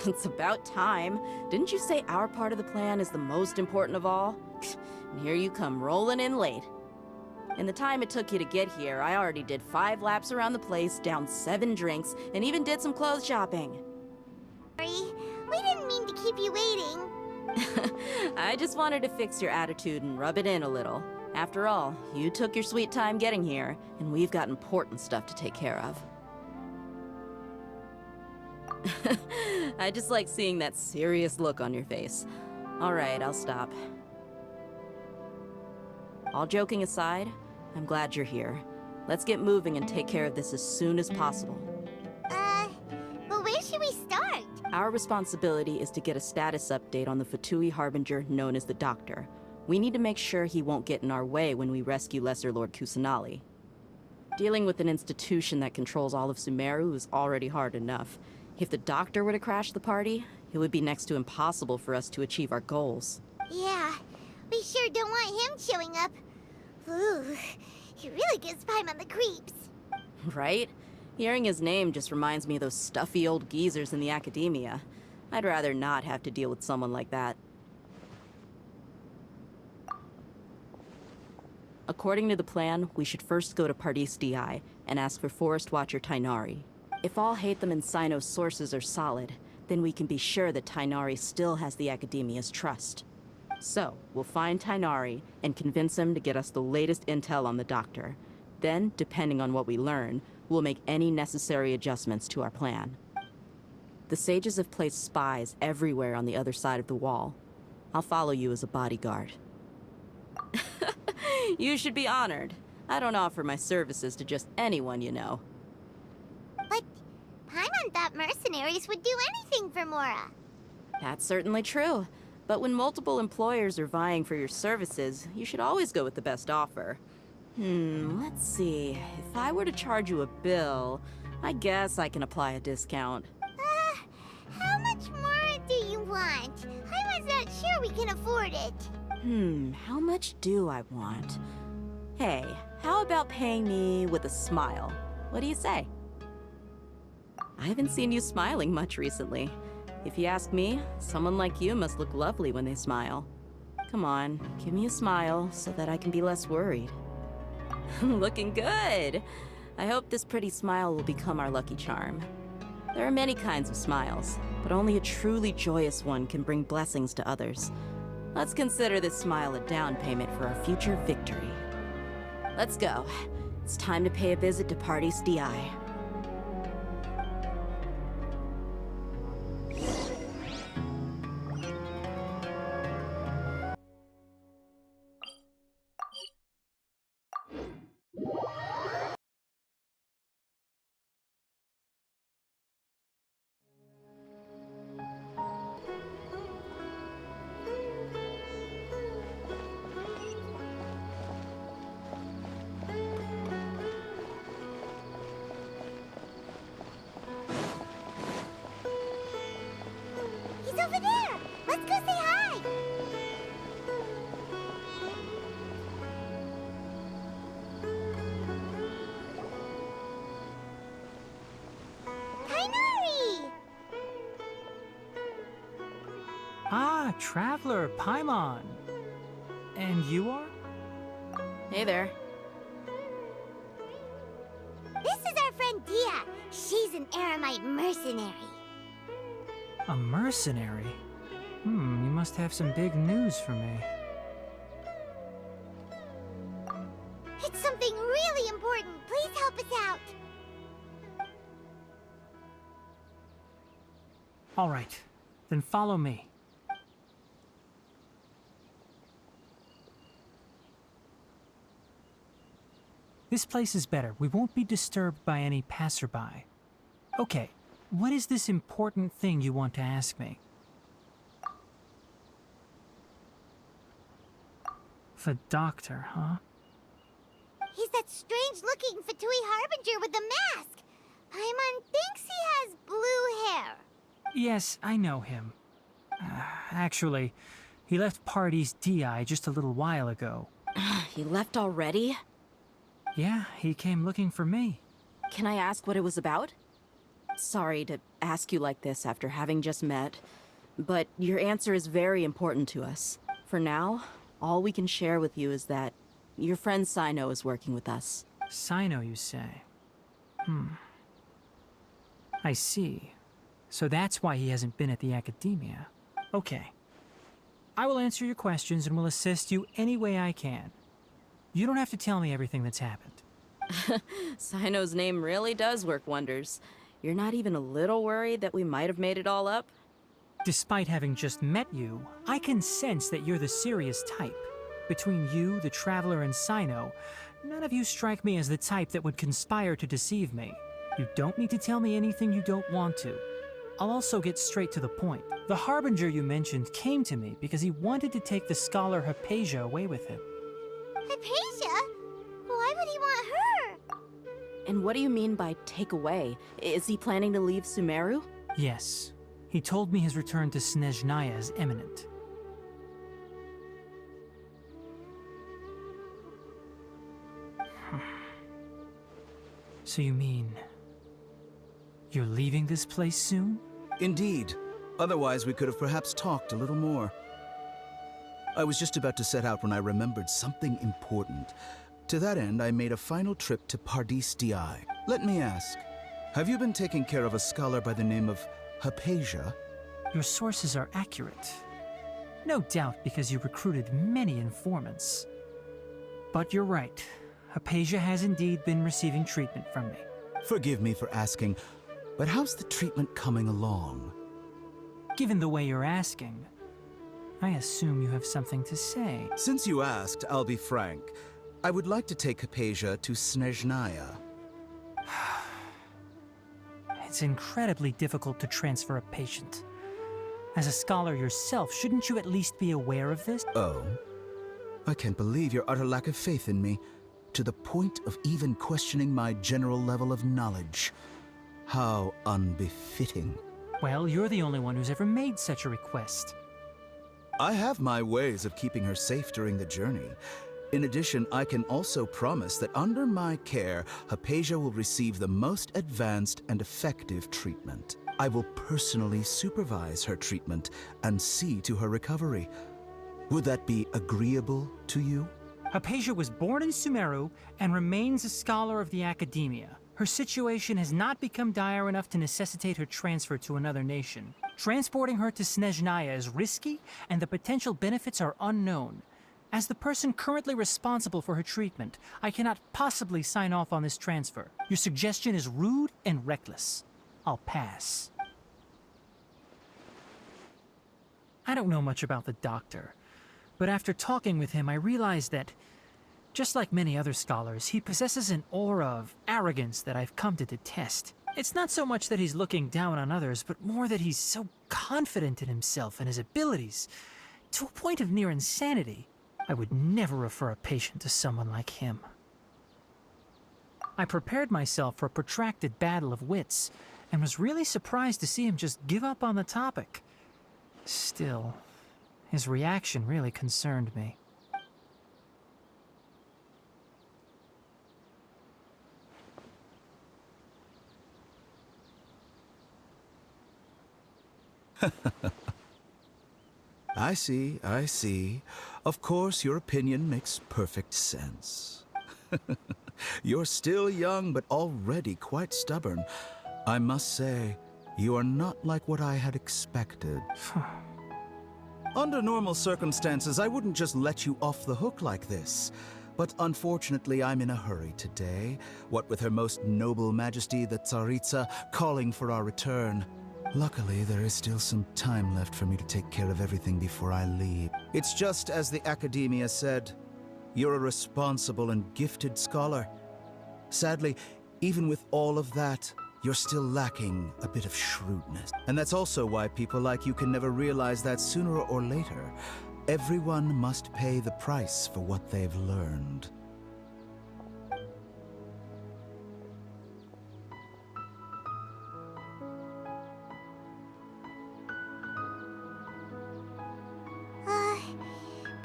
It's about time. Didn't you say our part of the plan is the most important of all? And here you come rolling in late. In the time it took you to get here, I already did 5 laps around the place, downed 7 drinks, and even did some clothes shopping. Sorry, we didn't mean to keep you waiting. I just wanted to fix your attitude and rub it in a little. After all, you took your sweet time getting here, and we've got important stuff to take care of. I just like seeing that serious look on your face. All right, I'll stop. All joking aside, I'm glad you're here. Let's get moving and take care of this as soon as possible. But where should we start? Our responsibility is to get a status update on the Fatui Harbinger known as the Doctor. We need to make sure he won't get in our way when we rescue Lesser Lord Kusanali. Dealing with an institution that controls all of Sumeru is already hard enough. If the Doctor were to crash the party, it would be next to impossible for us to achieve our goals. Yeah, we sure don't want him showing up. Ooh, he really gives Paimon the creeps. Right? Hearing his name just reminds me of those stuffy old geezers in the academia. I'd rather not have to deal with someone like that. According to the plan, we should first go to Pardis Dhyai and ask for Forest Watcher Tighnari. If all Haytham and Sino's sources are solid, then we can be sure that Tighnari still has the Academia's trust. So, we'll find Tighnari and convince him to get us the latest intel on the Doctor. Then, depending on what we learn, we'll make any necessary adjustments to our plan. The sages have placed spies everywhere on the other side of the wall. I'll follow you as a bodyguard. You should be honored. I don't offer my services to just anyone you know. But Paimon thought mercenaries would do anything for Mora. That's certainly true. But when multiple employers are vying for your services, you should always go with the best offer. Let's see. If I were to charge you a bill, I guess I can apply a discount. How much more do you want? I was not sure we can afford it. How much do I want? Hey, how about paying me with a smile? What do you say? I haven't seen you smiling much recently. If you ask me, someone like you must look lovely when they smile. Come on, give me a smile so that I can be less worried. Looking good! I hope this pretty smile will become our lucky charm. There are many kinds of smiles, but only a truly joyous one can bring blessings to others. Let's consider this smile a down payment for our future victory. Let's go. It's time to pay a visit to Pardis Dhyai. He's over there! Let's go say hi! Tighnari! Ah, Traveler, Paimon. And you are? Hey there. This is our friend Dehya. She's an Aramite mercenary. A mercenary? You must have some big news for me. It's something really important. Please help us out. All right, then follow me. This place is better. We won't be disturbed by any passerby. Okay, what is this important thing you want to ask me? The Doctor, huh? He's that strange-looking Fatui Harbinger with the mask. Paimon thinks he has blue hair. Yes, I know him. Actually, he left Pardis Dhyai just a little while ago. He left already? Yeah, he came looking for me. Can I ask what it was about? Sorry to ask you like this after having just met, but your answer is very important to us. For now, all we can share with you is that your friend Sino is working with us. Sino, you say? I see. So that's why he hasn't been at the academia. Okay. I will answer your questions and will assist you any way I can. You don't have to tell me everything that's happened. Sino's name really does work wonders. You're not even a little worried that we might have made it all up? Despite having just met you, I can sense that you're the serious type. Between you, the Traveler, and Sino, none of you strike me as the type that would conspire to deceive me. You don't need to tell me anything you don't want to. I'll also get straight to the point. The Harbinger you mentioned came to me because he wanted to take the scholar Haypasia away with him. Hypatia? Why would he want her? And what do you mean by take away? Is he planning to leave Sumeru? Yes. He told me his return to Snezhnaya is imminent. So you mean... you're leaving this place soon? Indeed. Otherwise, we could have perhaps talked a little more. I was just about to set out when I remembered something important. To that end, I made a final trip to Pardis Dhyai. Let me ask, have you been taking care of a scholar by the name of Haypasia? Your sources are accurate. No doubt because you recruited many informants. But you're right. Haypasia has indeed been receiving treatment from me. Forgive me for asking, but how's the treatment coming along? Given the way you're asking, I assume you have something to say. Since you asked, I'll be frank. I would like to take Haypasia to Snezhnaya. It's incredibly difficult to transfer a patient. As a scholar yourself, shouldn't you at least be aware of this? Oh? I can't believe your utter lack of faith in me, to the point of even questioning my general level of knowledge. How unbefitting. Well, you're the only one who's ever made such a request. I have my ways of keeping her safe during the journey. In addition, I can also promise that under my care, Haypasia will receive the most advanced and effective treatment. I will personally supervise her treatment and see to her recovery. Would that be agreeable to you? Haypasia was born in Sumeru and remains a scholar of the academia. Her situation has not become dire enough to necessitate her transfer to another nation. Transporting her to Snezhnaya is risky, and the potential benefits are unknown. As the person currently responsible for her treatment, I cannot possibly sign off on this transfer. Your suggestion is rude and reckless. I'll pass. I don't know much about the doctor, but after talking with him, I realized that, just like many other scholars, he possesses an aura of arrogance that I've come to detest. It's not so much that he's looking down on others, but more that he's so confident in himself and his abilities, to a point of near insanity. I would never refer a patient to someone like him. I prepared myself for a protracted battle of wits, and was really surprised to see him just give up on the topic. Still, his reaction really concerned me. I see. Of course, your opinion makes perfect sense. You're still young, but already quite stubborn. I must say, you are not like what I had expected. Under normal circumstances, I wouldn't just let you off the hook like this. But unfortunately, I'm in a hurry today, what with Her Most Noble Majesty the Tsaritsa calling for our return. Luckily, there is still some time left for me to take care of everything before I leave. It's just as the Academia said, you're a responsible and gifted scholar. Sadly, even with all of that, you're still lacking a bit of shrewdness. And that's also why people like you can never realize that sooner or later, everyone must pay the price for what they've learned.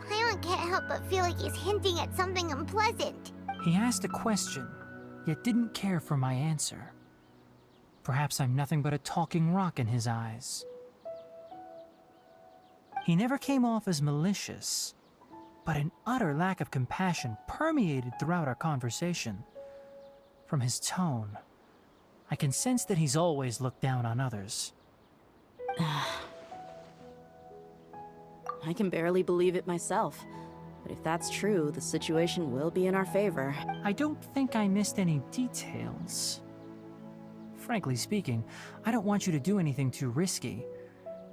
Paimon can't help but feel like he's hinting at something unpleasant. He asked a question, yet didn't care for my answer. Perhaps I'm nothing but a talking rock in his eyes. He never came off as malicious, but an utter lack of compassion permeated throughout our conversation. From his tone, I can sense that he's always looked down on others. I can barely believe it myself. But if that's true, the situation will be in our favor. I don't think I missed any details. Frankly speaking, I don't want you to do anything too risky.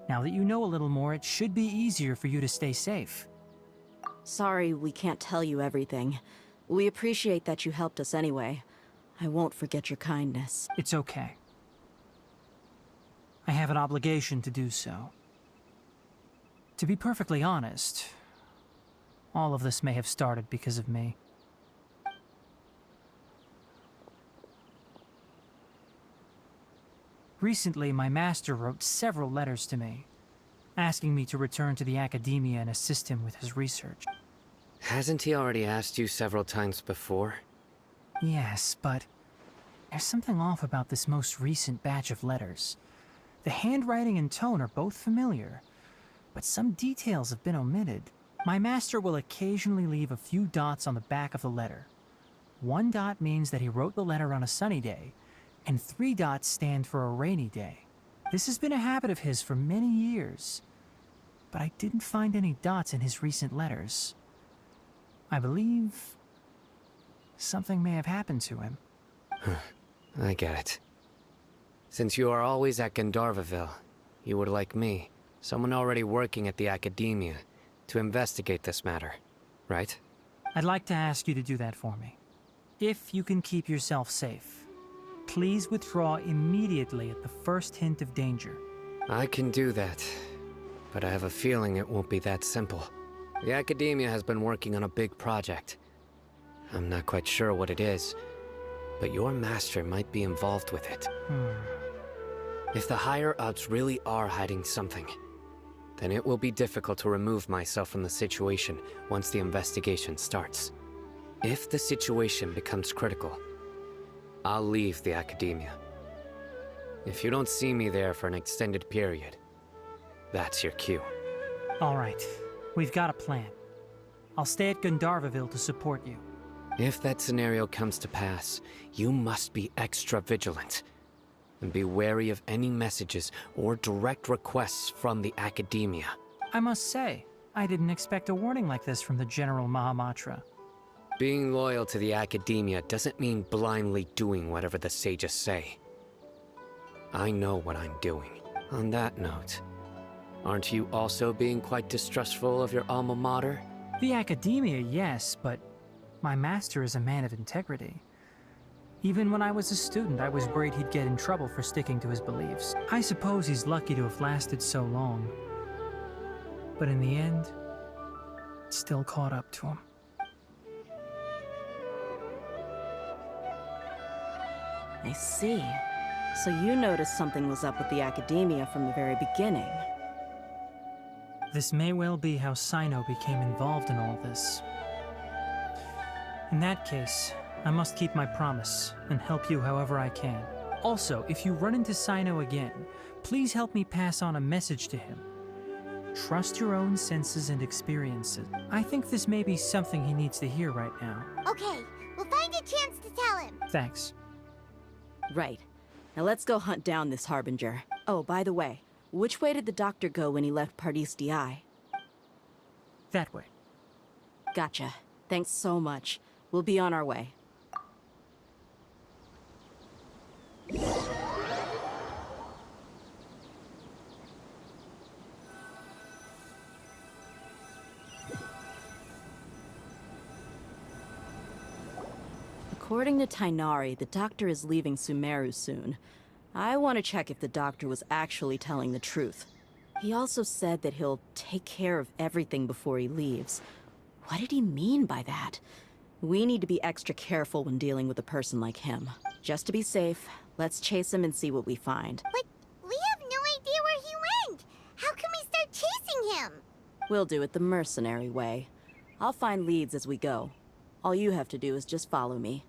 Now that you know a little more, it should be easier for you to stay safe. Sorry we can't tell you everything. We appreciate that you helped us anyway. I won't forget your kindness. It's okay. I have an obligation to do so. To be perfectly honest, all of this may have started because of me. Recently, my master wrote several letters to me, asking me to return to the academia and assist him with his research. Hasn't he already asked you several times before? Yes, but there's something off about this most recent batch of letters. The handwriting and tone are both familiar, but some details have been omitted. My master will occasionally leave a few dots on the back of the letter. 1 dot means that he wrote the letter on a sunny day, and 3 dots stand for a rainy day. This has been a habit of his for many years, but I didn't find any dots in his recent letters. I believe something may have happened to him. I get it. Since you are always at Gandharvaville, you would like me, someone already working at the academia, to investigate this matter, right? I'd like to ask you to do that for me. If you can keep yourself safe, please withdraw immediately at the first hint of danger. I can do that, but I have a feeling it won't be that simple. The academia has been working on a big project. I'm not quite sure what it is, but your master might be involved with it. If the higher-ups really are hiding something, then it will be difficult to remove myself from the situation once the investigation starts. If the situation becomes critical, I'll leave the academia. If you don't see me there for an extended period, that's your cue. All right, we've got a plan. I'll stay at Gandharvaville to support you. If that scenario comes to pass, you must be extra vigilant. And be wary of any messages or direct requests from the academia. I must say, I didn't expect a warning like this from the General Mahamatra. Being loyal to the academia doesn't mean blindly doing whatever the sages say. I know what I'm doing. On that note, aren't you also being quite distrustful of your alma mater? The academia, yes, but my master is a man of integrity. Even when I was a student, I was worried he'd get in trouble for sticking to his beliefs. I suppose he's lucky to have lasted so long. But in the end, it still caught up to him. I see. So you noticed something was up with the academia from the very beginning. This may well be how Sino became involved in all this. In that case, I must keep my promise and help you however I can. Also, if you run into Sino again, please help me pass on a message to him. Trust your own senses and experiences. I think this may be something he needs to hear right now. Okay, we'll find a chance to tell him. Thanks. Right. Now let's go hunt down this Harbinger. Oh, by the way, which way did the doctor go when he left Pardis Dhyai? That way. Gotcha. Thanks so much. We'll be on our way. According to Tighnari, the doctor is leaving Sumeru soon. I want to check if the doctor was actually telling the truth. He also said that he'll take care of everything before he leaves. What did he mean by that? We need to be extra careful when dealing with a person like him. Just to be safe, let's chase him and see what we find. But we have no idea where he went. How can we start chasing him? We'll do it the mercenary way. I'll find leads as we go. All you have to do is just follow me.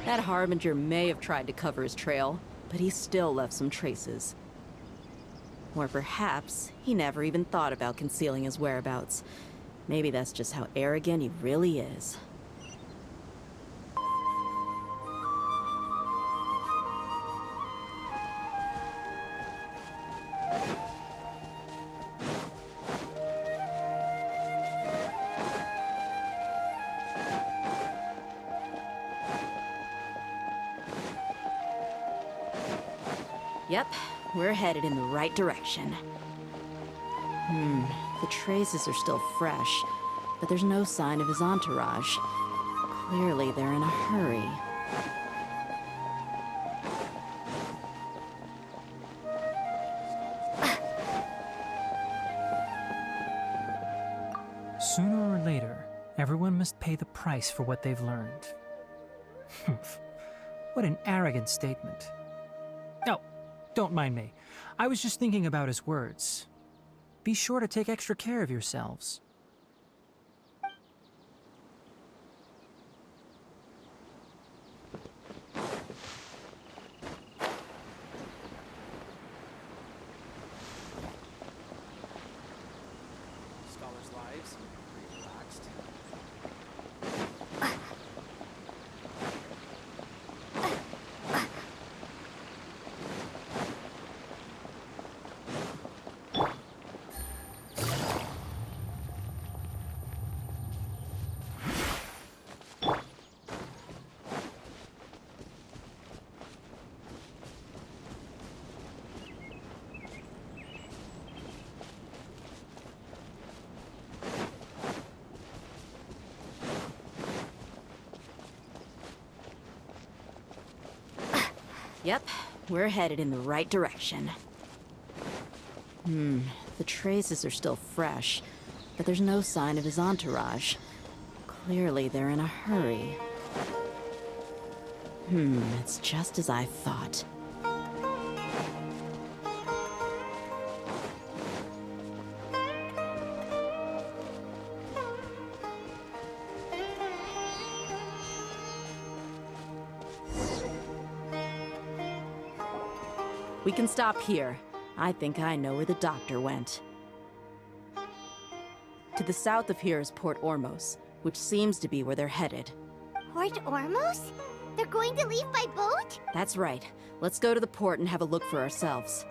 That Harbinger may have tried to cover his trail, but he still left some traces. Or perhaps he never even thought about concealing his whereabouts. Maybe that's just how arrogant he really is. Yep, we're headed in the right direction. The traces are still fresh, but there's no sign of his entourage. Clearly, they're in a hurry. Sooner or later, everyone must pay the price for what they've learned. What an arrogant statement. Oh, don't mind me. I was just thinking about his words. Be sure to take extra care of yourselves. Scholars' lives, pretty relaxed. Yep, we're headed in the right direction. The traces are still fresh, but there's no sign of his entourage. Clearly, they're in a hurry. It's just as I thought. We can stop here. I think I know where the doctor went. To the south of here is Port Ormos, which seems to be where they're headed. Port Ormos? They're going to leave by boat? That's right. Let's go to the port and have a look for ourselves.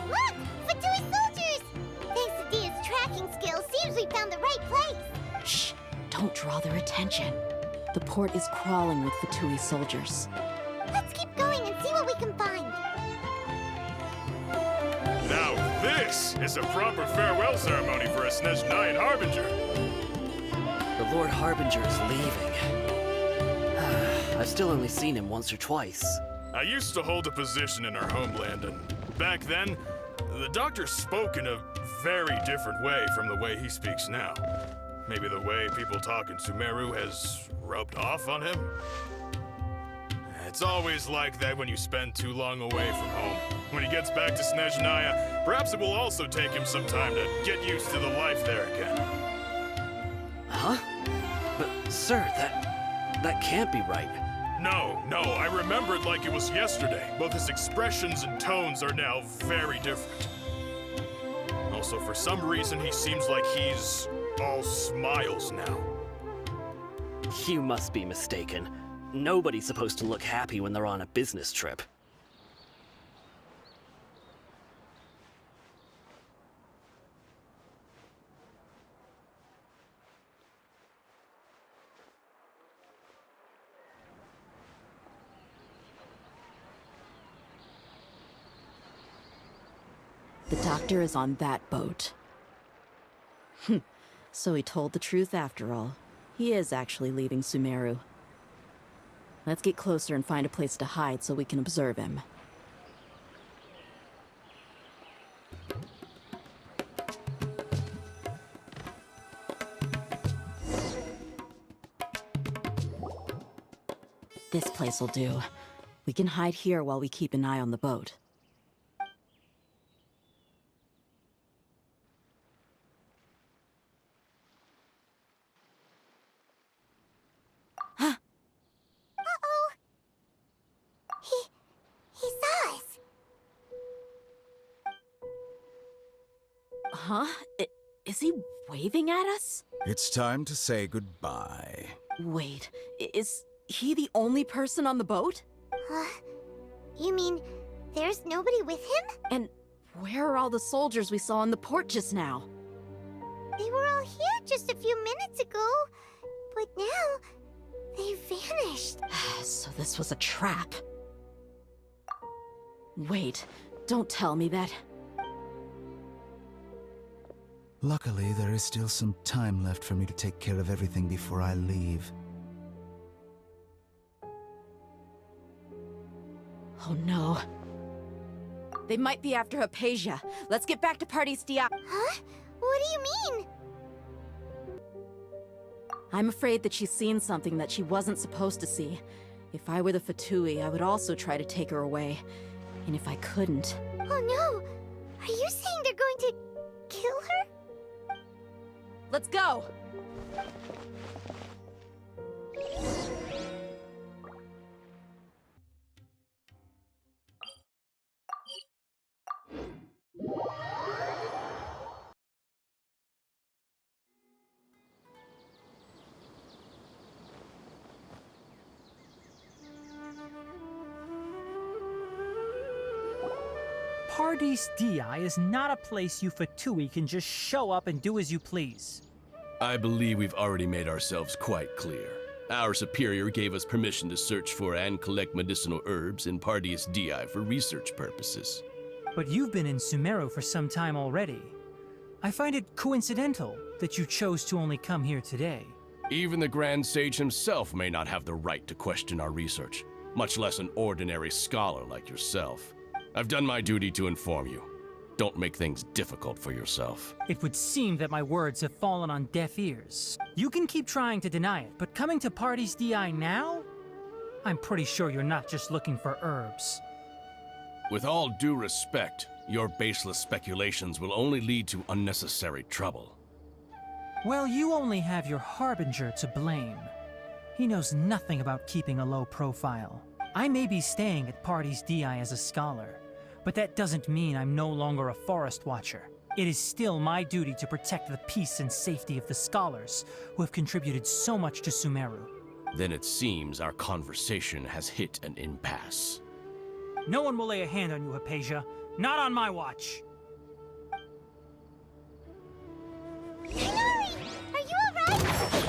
Look! Fatui soldiers! Thanks to Dehya's tracking skills, seems we found the right place. Shh! Don't draw their attention. The port is crawling with Fatui soldiers. Let's keep going and see what we can find. Now this is a proper farewell ceremony for a Snezhnayan Harbinger. The Lord Harbinger is leaving. I've still only seen him once or twice. I used to hold a position in our homeland, and back then, the doctor spoke in a very different way from the way he speaks now. Maybe the way people talk in Sumeru has rubbed off on him? It's always like that when you spend too long away from home. When he gets back to Snezhnaya, perhaps it will also take him some time to get used to the life there again. Huh? But, sir, that can't be right. No, I remember it like it was yesterday. Both his expressions and tones are now very different. Also, for some reason, he seems like he's all smiles now. You must be mistaken. Nobody's supposed to look happy when they're on a business trip. The doctor is on that boat. So he told the truth after all. He is actually leaving Sumeru. Let's get closer and find a place to hide so we can observe him. This place will do. We can hide here while we keep an eye on the boat. Uh-oh. He saw us. Huh? Is he waving at us? It's time to say goodbye. Wait, is he the only person on the boat? You mean there's nobody with him? And where are all the soldiers we saw in the port just now? They were all here just a few minutes ago, but now they vanished. So this was a trap. Wait, don't tell me that. Luckily, there is still some time left for me to take care of everything before I leave. Oh no. They might be after Haypasia. Let's get back to Pardis Dhyai. Huh? What do you mean? I'm afraid that she's seen something that she wasn't supposed to see. If I were the Fatui, I would also try to take her away. And if I couldn't... Oh no! Are you saying they're going to kill her? Let's go! Pardis Dhyai is not a place you Fatui can just show up and do as you please. I believe we've already made ourselves quite clear. Our superior gave us permission to search for and collect medicinal herbs in Pardis Dhyai for research purposes. But you've been in Sumeru for some time already. I find it coincidental that you chose to only come here today. Even the Grand Sage himself may not have the right to question our research, much less an ordinary scholar like yourself. I've done my duty to inform you. Don't make things difficult for yourself. It would seem that my words have fallen on deaf ears. You can keep trying to deny it, but coming to Pardis Dhyai now? I'm pretty sure you're not just looking for herbs. With all due respect, your baseless speculations will only lead to unnecessary trouble. Well, you only have your Harbinger to blame. He knows nothing about keeping a low profile. I may be staying at Pardis Dhyai as a scholar, but that doesn't mean I'm no longer a forest watcher. It is still my duty to protect the peace and safety of the scholars who have contributed so much to Sumeru. Then it seems our conversation has hit an impasse. No one will lay a hand on you, Haypasia. Not on my watch. Tighnari! Are you alright?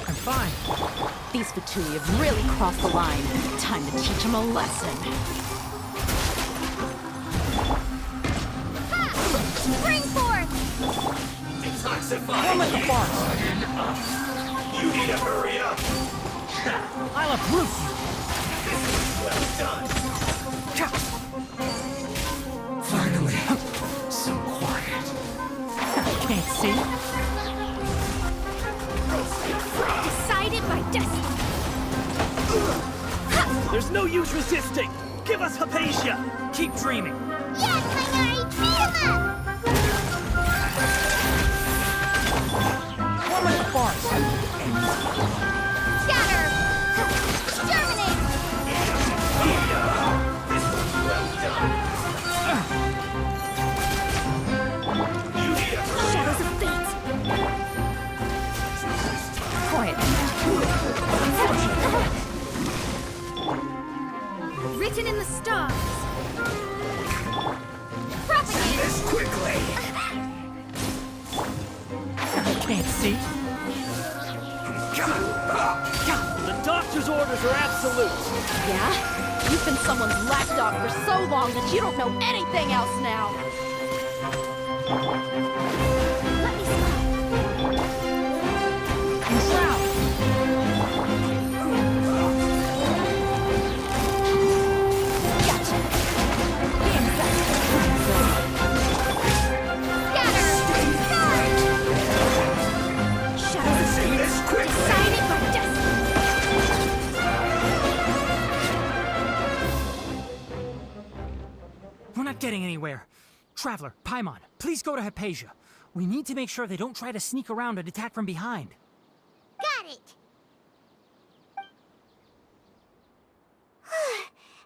I'm fine. These Fatui have really crossed the line. Time to teach them a lesson. Ha! Spring forth! Come at the bar. You need to hurry up! I'll uproot you. Well done! Finally, some quiet. Can't see. Decided by destiny! There's no use resisting! Give us Haypasia! Keep dreaming. Yeah, Tighnari! Beat him up! Come at the bar. Scatter! Exterminate! Shadows of fate! Quiet. Written in the stars! Propagate! This quickly! Can't see. The doctor's orders are absolute! Yeah? You've been someone's lapdog for so long that you don't know anything else now. Let me smile. Gotcha. We're not getting anywhere. Traveler, Paimon, please go to Haypasia. We need to make sure they don't try to sneak around and attack from behind. Got it.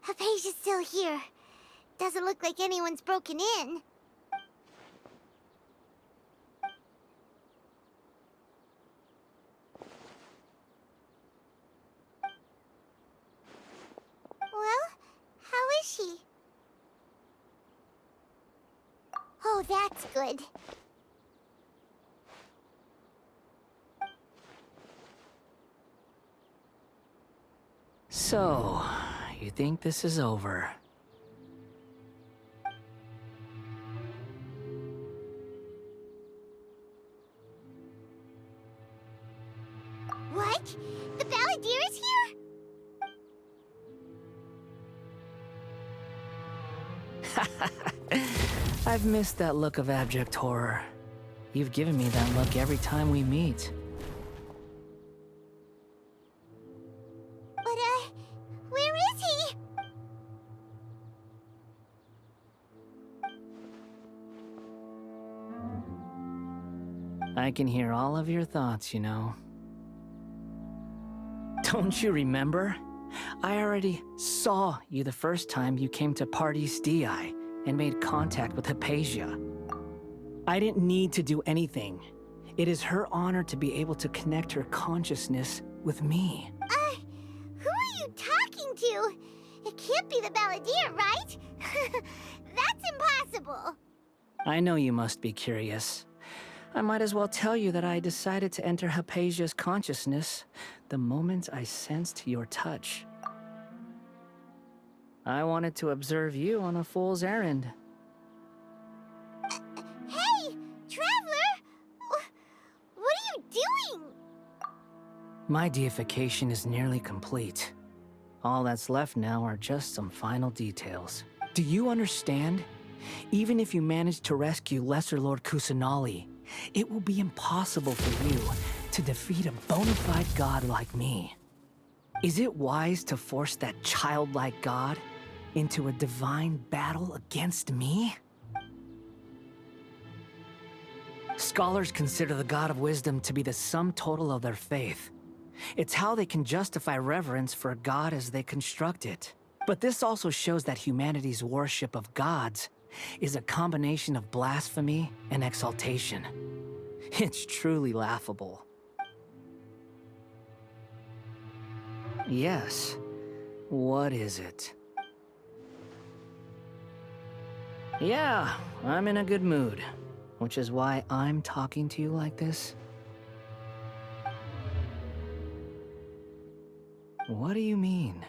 Hypasia's still here. Doesn't look like anyone's broken in. Well, how is she? Oh, that's good. So, you think this is over? What? The Balladeer is here? I've missed that look of abject horror. You've given me that look every time we meet. But, where is he? I can hear all of your thoughts, you know. Don't you remember? I already saw you the first time you came to Pardis Dhyai and made contact with Haypasia. I didn't need to do anything. It is her honor to be able to connect her consciousness with me. Who are you talking to? It can't be the Balladeer, right? That's impossible. I know you must be curious. I might as well tell you that I decided to enter Hypasia's consciousness the moment I sensed your touch. I wanted to observe you on a fool's errand. Hey, Traveler! What are you doing? My deification is nearly complete. All that's left now are just some final details. Do you understand? Even if you manage to rescue Lesser Lord Kusanali, it will be impossible for you to defeat a bona fide god like me. Is it wise to force that childlike god into a divine battle against me? Scholars consider the god of wisdom to be the sum total of their faith. It's how they can justify reverence for a god as they construct it. But this also shows that humanity's worship of gods is a combination of blasphemy and exaltation. It's truly laughable. Yes. What is it? Yeah, I'm in a good mood, which is why I'm talking to you like this. What do you mean?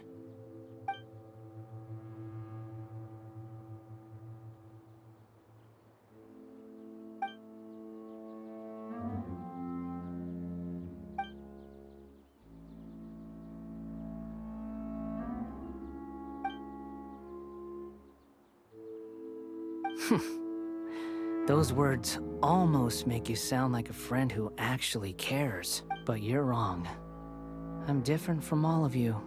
Those words almost make you sound like a friend who actually cares, but you're wrong. I'm different from all of you.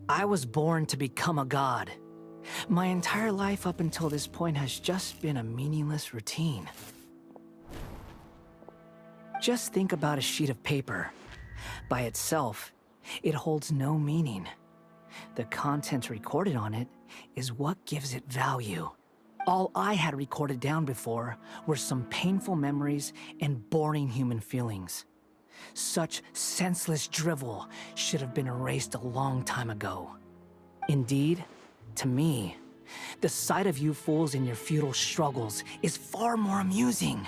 I was born to become a god. My entire life up until this point has just been a meaningless routine. Just think about a sheet of paper. By itself, it holds no meaning. The content recorded on it is what gives it value. All I had recorded down before were some painful memories and boring human feelings. Such senseless drivel should have been erased a long time ago. Indeed, to me, the sight of you fools in your futile struggles is far more amusing.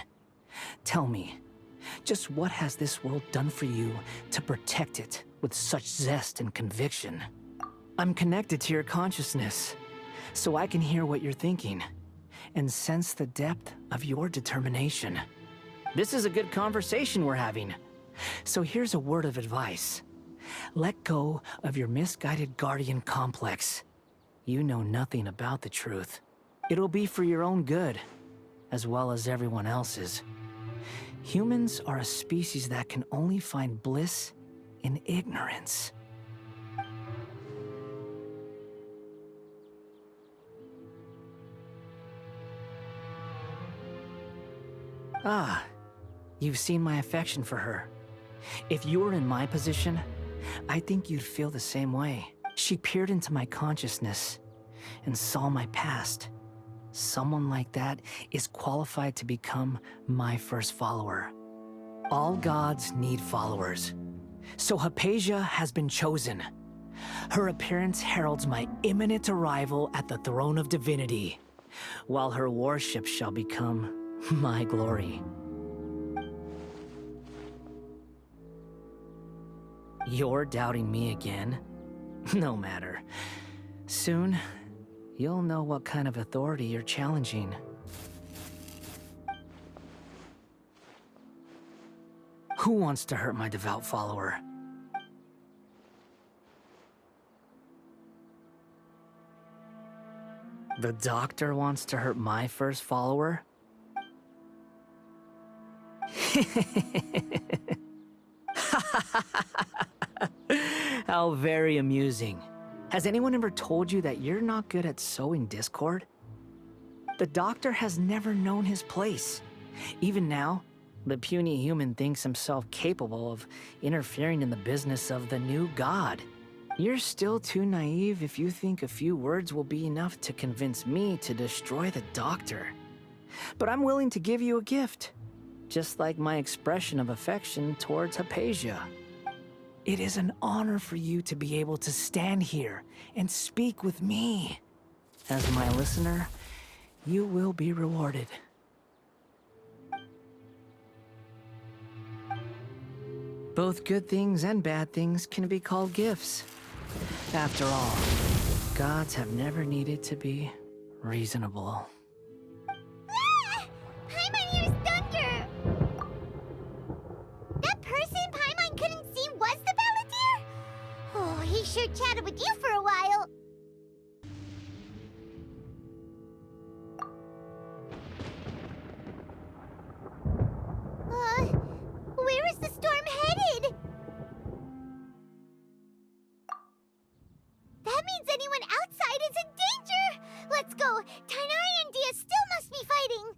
Tell me, just what has this world done for you to protect it with such zest and conviction? I'm connected to your consciousness, so I can hear what you're thinking. and sense the depth of your determination. This is a good conversation we're having. So here's a word of advice. Let go of your misguided guardian complex. You know nothing about the truth. It'll be for your own good, as well as everyone else's. Humans are a species that can only find bliss in ignorance. Ah, you've seen my affection for her. If you were in my position, I think you'd feel the same way. She peered into my consciousness and saw my past. Someone like that is qualified to become my first follower. All gods need followers. So Haypasia has been chosen. Her appearance heralds my imminent arrival at the throne of divinity, while her worship shall become my glory. You're doubting me again? No matter. Soon, you'll know what kind of authority you're challenging. Who wants to hurt my devout follower? The doctor wants to hurt my first follower? How very amusing. Has anyone ever told you that you're not good at sowing discord? The doctor has never known his place. Even now, the puny human thinks himself capable of interfering in the business of the new god. You're still too naive if you think a few words will be enough to convince me to destroy the doctor. But I'm willing to give you a gift, just like my expression of affection towards Haypasia. It is an honor for you to be able to stand here and speak with me. As my listener, you will be rewarded. Both good things and bad things can be called gifts. After all, gods have never needed to be reasonable. Ah! Paimon hears thunder! That person Paimon couldn't see was the Balladeer? Oh, he sure chatted with you for a while. Where is the storm headed? That means anyone outside is in danger! Let's go! Tighnari and Dehya still must be fighting!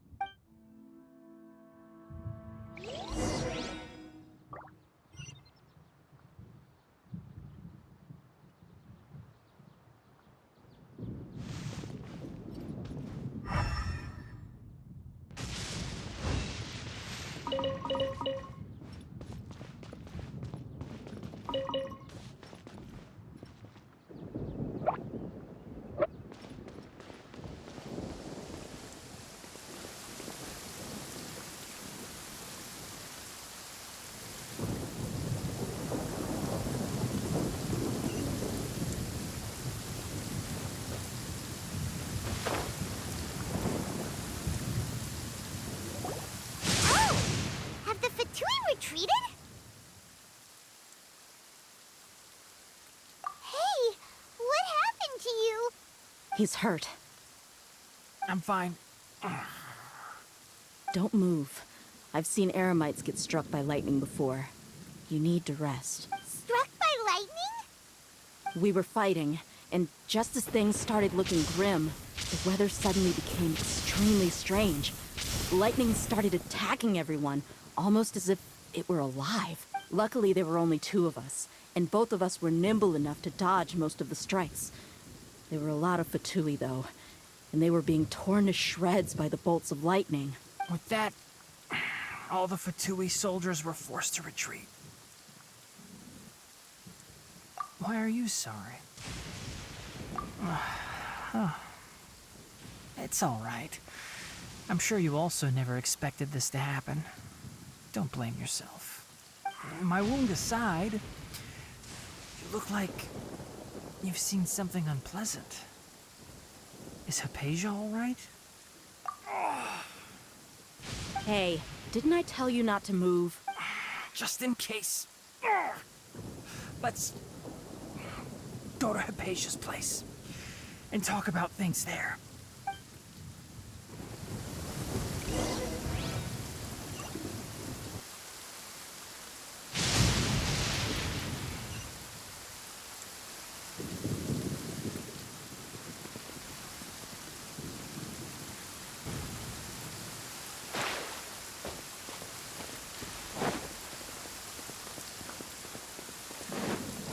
Retreated? Hey, what happened to you? He's hurt. I'm fine. Don't move. I've seen eremites get struck by lightning before. You need to rest. Struck by lightning? We were fighting, and just as things started looking grim, the weather suddenly became extremely strange. Lightning started attacking everyone, almost as if it were alive. Luckily, there were only two of us, and both of us were nimble enough to dodge most of the strikes. There were a lot of Fatui, though, and they were being torn to shreds by the bolts of lightning. With that, all the Fatui soldiers were forced to retreat. Why are you sorry? It's all right. I'm sure you also never expected this to happen. Don't blame yourself. My wound aside, you look like you've seen something unpleasant. Is Haypasia all right? Hey, didn't I tell you not to move? Just in case. Let's go to Haypasia's place and talk about things there.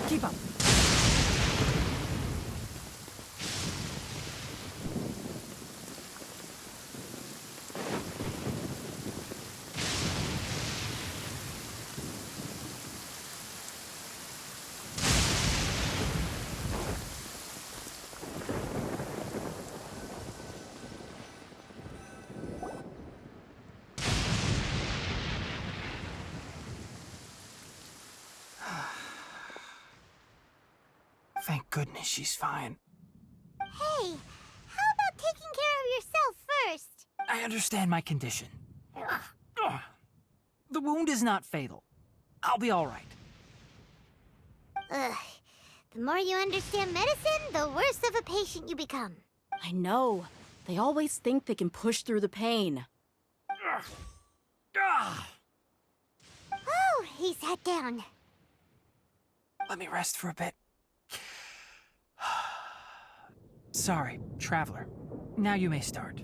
Keep up. Thank goodness she's fine. Hey, how about taking care of yourself first? I understand my condition. Ugh. The wound is not fatal. I'll be all right. Ugh. The more you understand medicine, the worse of a patient you become. I know. They always think they can push through the pain. Ah! Oh, he sat down. Let me rest for a bit. Sorry, traveler. Now you may start.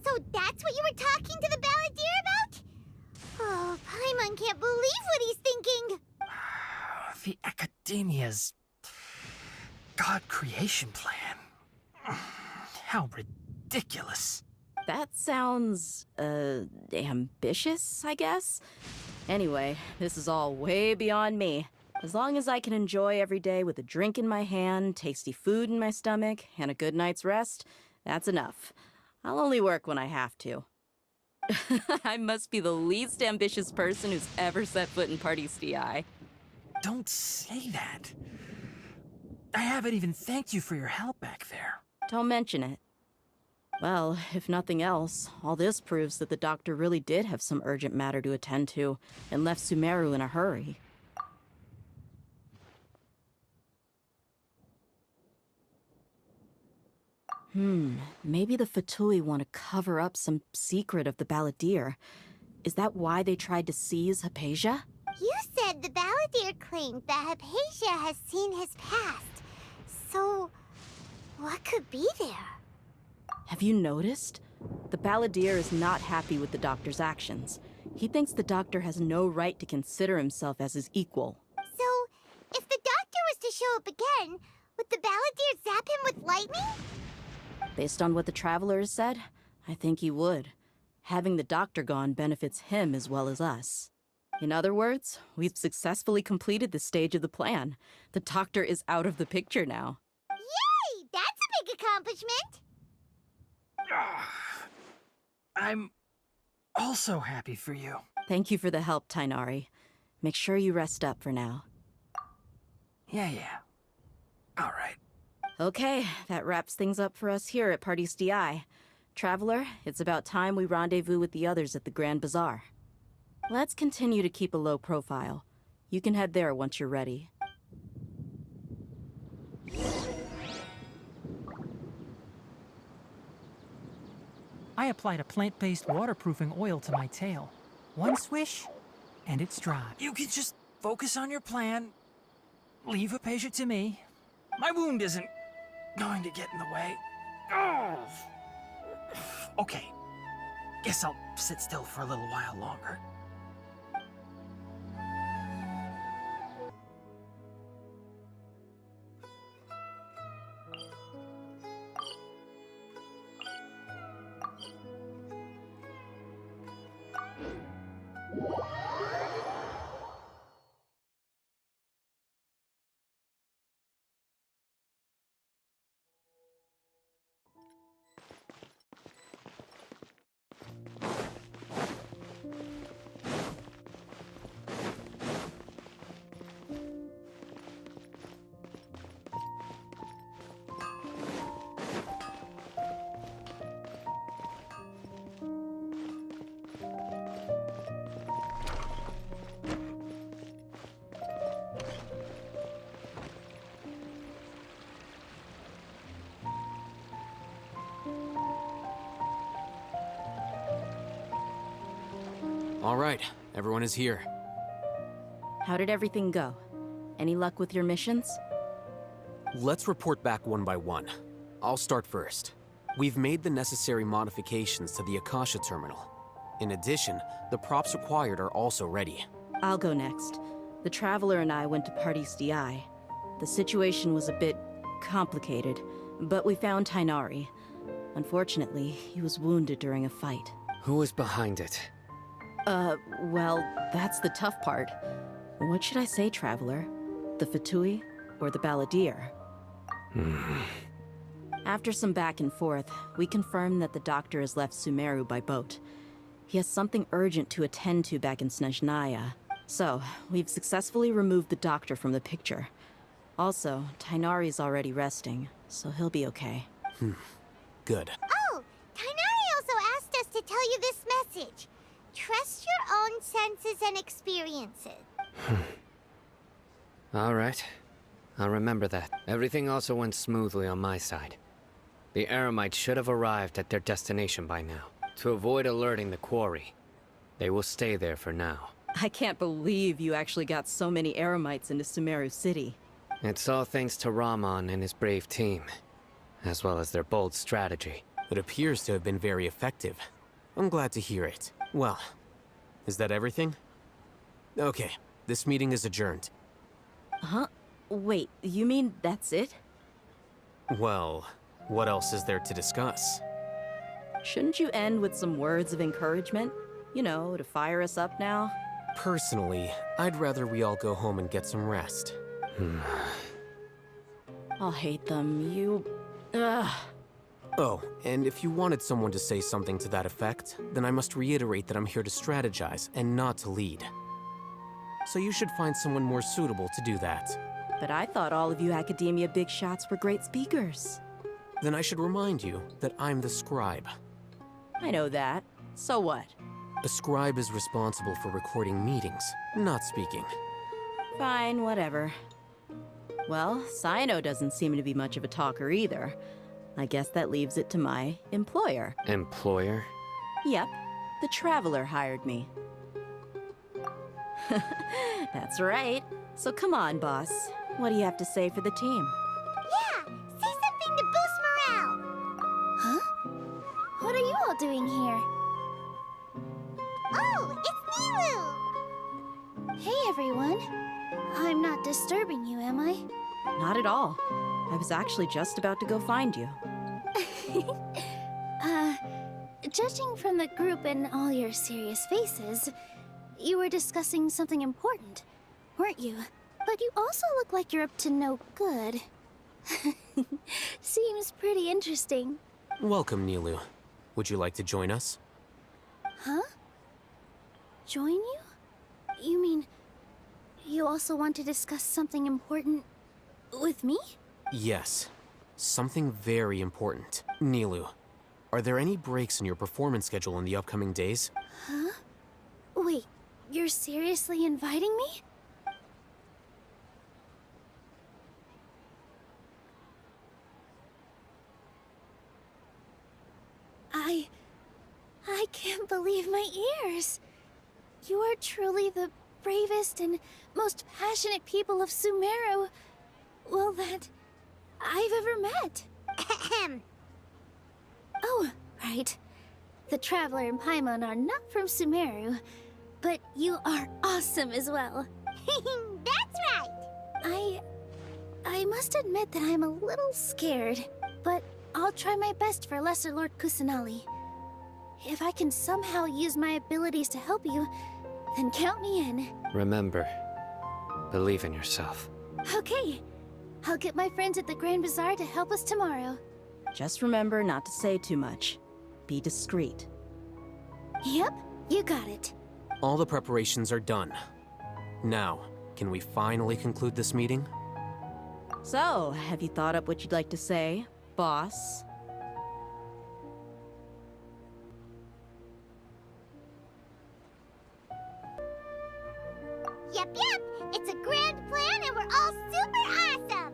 So that's what you were talking to the balladeer about? Oh, Paimon can't believe what he's thinking. The Academia's God creation plan. How ridiculous. That sounds, ambitious, I guess? Anyway, this is all way beyond me. As long as I can enjoy every day with a drink in my hand, tasty food in my stomach, and a good night's rest, that's enough. I'll only work when I have to. I must be the least ambitious person who's ever set foot in Pardis Dhyai. Don't say that. I haven't even thanked you for your help back there. Don't mention it. Well, if nothing else, all this proves that the doctor really did have some urgent matter to attend to, and left Sumeru in a hurry. Maybe the Fatui want to cover up some secret of the balladeer. Is that why they tried to seize Haypasia? You said the balladeer claimed that Haypasia has seen his past. So, what could be there? Have you noticed? The balladeer is not happy with the doctor's actions. He thinks the doctor has no right to consider himself as his equal. So, if the doctor was to show up again, would the balladeer zap him with lightning? Based on what the traveler has said, I think he would. Having the doctor gone benefits him as well as us. In other words, we've successfully completed this stage of the plan. The doctor is out of the picture now. Yay! That's a big accomplishment! I'm also happy for you. Thank you for the help, Tighnari. Make sure you rest up for now. Yeah. All right. Okay, that wraps things up for us here at Pardis Dhyai. Traveler, it's about time we rendezvous with the others at the Grand Bazaar. Let's continue to keep a low profile. You can head there once you're ready. I applied a plant-based waterproofing oil to my tail. One swish, and it's dry. You can just focus on your plan. Leave Haypasia to me. My wound isn't going to get in the way. Oh. Okay. Guess I'll sit still for a little while longer. All right, everyone is here. How did everything go? Any luck with your missions? Let's report back one by one. I'll start first. We've made the necessary modifications to the Akasha terminal. In addition, the props required are also ready. I'll go next. The Traveler and I went to Pardis Dhyai. The situation was a bit complicated, but we found Tighnari. Unfortunately, he was wounded during a fight. Who was behind it? Well, that's the tough part. What should I say, Traveler? The Fatui or the Balladeer? After some back and forth, we confirmed that the doctor has left Sumeru by boat. He has something urgent to attend to back in Snezhnaya. So, we've successfully removed the doctor from the picture. Also, Tighnari's already resting, so he'll be okay. Good. Oh, Tighnari also asked us to tell you this message. Trust your own senses and experiences. All right. I'll remember that. Everything also went smoothly on my side. The Eremites should have arrived at their destination by now. To avoid alerting the quarry, they will stay there for now. I can't believe you actually got so many Eremites into Sumeru City. It's all thanks to Rahman and his brave team, as well as their bold strategy. It appears to have been very effective. I'm glad to hear it. Well, is that everything? Okay, this meeting is adjourned. Huh? Wait, you mean that's it? Well, what else is there to discuss? Shouldn't you end with some words of encouragement? You know, to fire us up now? Personally, I'd rather we all go home and get some rest. I'll hate them. Ugh. Oh, and if you wanted someone to say something to that effect, then I must reiterate that I'm here to strategize and not to lead. So you should find someone more suitable to do that. But I thought all of you Academia big shots were great speakers. Then I should remind you that I'm the scribe. I know that. So what? A scribe is responsible for recording meetings, not speaking. Fine, whatever. Well, Cyno doesn't seem to be much of a talker either. I guess that leaves it to my employer. Employer? Yep, the Traveler hired me. That's right. So come on, boss. What do you have to say for the team? Yeah, say something to boost morale. Huh? What are you all doing here? Oh, it's Nilu! Hey, everyone. I'm not disturbing you, am I? Not at all. I was actually just about to go find you. Judging from the group and all your serious faces, you were discussing something important, weren't you? But you also look like you're up to no good. Seems pretty interesting. Welcome, Nilu. Would you like to join us? Huh? Join you? You mean, you also want to discuss something important with me? Yes. Something very important. Nilu, are there any breaks in your performance schedule in the upcoming days? Huh? Wait, you're seriously inviting me? I can't believe my ears. You are truly the bravest and most passionate people of Sumeru, well, that I've ever met. Oh, right. The Traveler and Paimon are not from Sumeru, but you are awesome as well. That's right! I must admit that I'm a little scared, but I'll try my best for Lesser Lord Kusanali. If I can somehow use my abilities to help you, then count me in. Remember, believe in yourself. Okay. I'll get my friends at the Grand Bazaar to help us tomorrow. Just remember not to say too much. Be discreet. Yep, you got it. All the preparations are done. Now, can we finally conclude this meeting? So, have you thought up what you'd like to say, boss? Yep, it's a grand plan and we're all super awesome!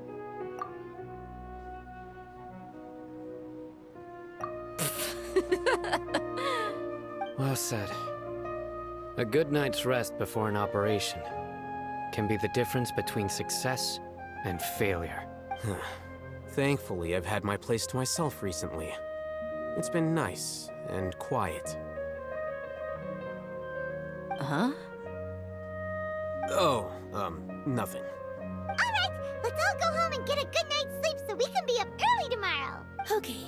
Well said. A good night's rest before an operation can be the difference between success and failure. Thankfully, I've had my place to myself recently. It's been nice and quiet. Huh? Oh, nothing. Alright, let's all go home and get a good night's sleep so we can be up early tomorrow. Okay,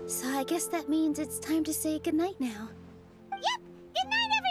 so I guess that means it's time to say goodnight now. Yep, good night, everyone!